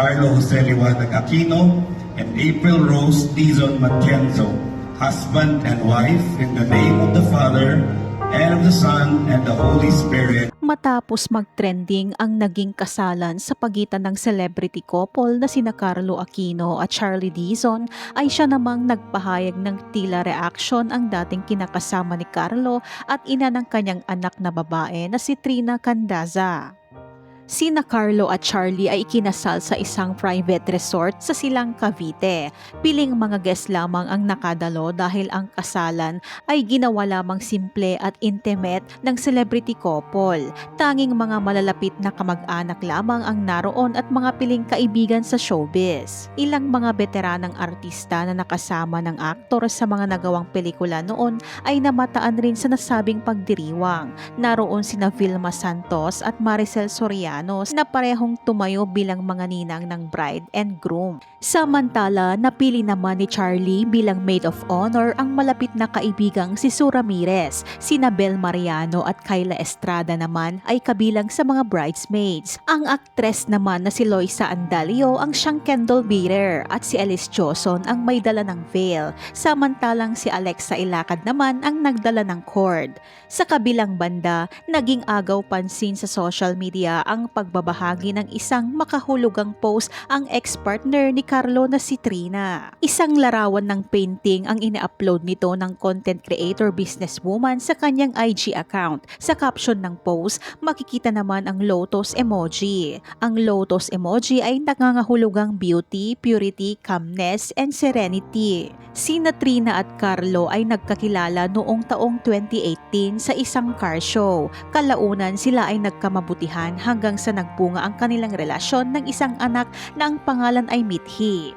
Carlo Jose Liwanag Aquino and April Rose Dizon Matienzo, husband and wife, in the name of the Father, and of the Son, and the Holy Spirit. Matapos mag-trending ang naging kasalan sa pagitan ng celebrity couple na sina Carlo Aquino at Charlie Dizon, ay siya namang nagpahayag ng tila reaction ang dating kinakasama ni Carlo at ina ng kanyang anak na babae na si Trina Candaza. Sina Carlo at Charlie ay ikinasal sa isang private resort sa Silang Cavite. Piling mga guest lamang ang nakadalo dahil ang kasalan ay ginawa lamang simple at intimate ng celebrity couple. Tanging mga malalapit na kamag-anak lamang ang naroon at mga piling kaibigan sa showbiz. Ilang mga veteranang artista na nakasama ng aktor sa mga nagawang pelikula noon ay namataan rin sa nasabing pagdiriwang. Naroon sina Vilma Santos at Maricel Soriano na parehong tumayo bilang mga ninang ng bride and groom. Samantala, napili naman ni Charlie bilang maid of honor ang malapit na kaibigang si Sue Ramirez. Sina Bel Mariano at Kyla Estrada naman ay kabilang sa mga bridesmaids. Ang aktres naman na si Loisa Andalio ang siyang candle bearer at si Alice Joson ang may dala ng veil. Samantalang si Alexa Ilacad naman ang nagdala ng cord. Sa kabilang banda, naging agaw pansin sa social media ang pagbabahagi ng isang makahulugang post ang ex-partner ni Carlo na si Trina. Isang larawan ng painting ang ina-upload nito ng content creator businesswoman sa kanyang IG account. Sa caption ng post, makikita naman ang lotus emoji. Ang lotus emoji ay nangangahulugang beauty, purity, calmness, and serenity. Sina Trina at Carlo ay nagkakilala noong taong 2018 sa isang car show. Kalaunan sila ay nagkamabutihan hanggang sa nagbunga ang kanilang relasyon ng isang anak na ang pangalan ay Mithi.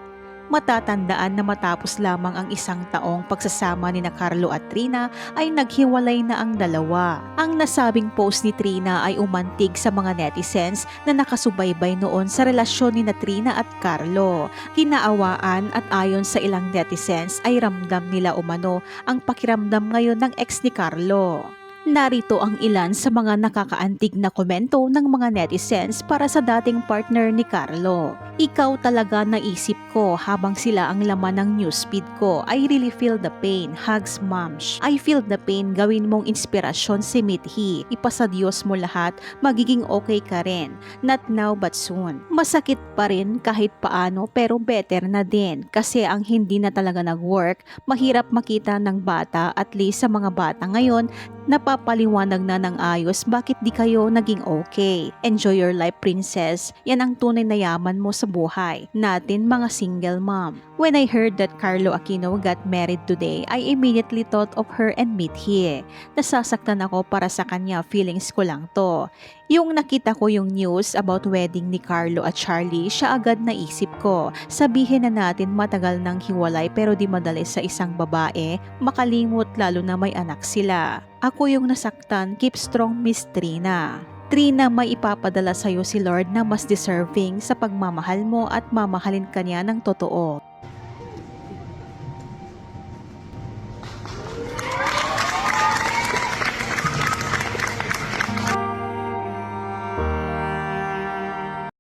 Matatandaan na matapos lamang ang isang taong pagsasama ni na Carlo at Trina ay naghiwalay na ang dalawa. Ang nasabing post ni Trina ay umantig sa mga netizens na nakasubaybay noon sa relasyon ni na Trina at Carlo. Kinaawaan at ayon sa ilang netizens ay ramdam nila umano ang pakiramdam ngayon ng ex ni Carlo. Narito ang ilan sa mga nakakaantig na komento ng mga netizens para sa dating partner ni Carlo. Ikaw talaga naisip ko habang sila ang laman ng newsfeed ko. I really feel the pain. Hugs, Momsh. I feel the pain. Gawin mong inspirasyon si Mithi. Ipasa Diyos mo lahat. Magiging okay ka rin. Not now but soon. Masakit pa rin kahit paano pero better na din. Kasi ang hindi na talaga nag-work, mahirap makita ng bata, at least sa mga bata ngayon, napapaliwanag na ng ayos bakit di kayo naging okay. Enjoy your life, princess. Yan ang tunay na yaman mo sa buhay. Natin mga single mom. When I heard that Carlo Aquino got married today, I immediately thought of her and Mithi. Nasasaktan ako para sa kanya, feelings ko lang to. Yung nakita ko yung news about wedding ni Carlo at Charlie, siya agad naisip ko. Sabihin na natin matagal nang hiwalay pero di madali sa isang babae makalimot lalo na may anak sila. Ako yung nasaktan, keep strong Miss Trina. Trina, may ipapadala sa'yo si Lord na mas deserving sa pagmamahal mo at mamahalin ka niya ng totoo.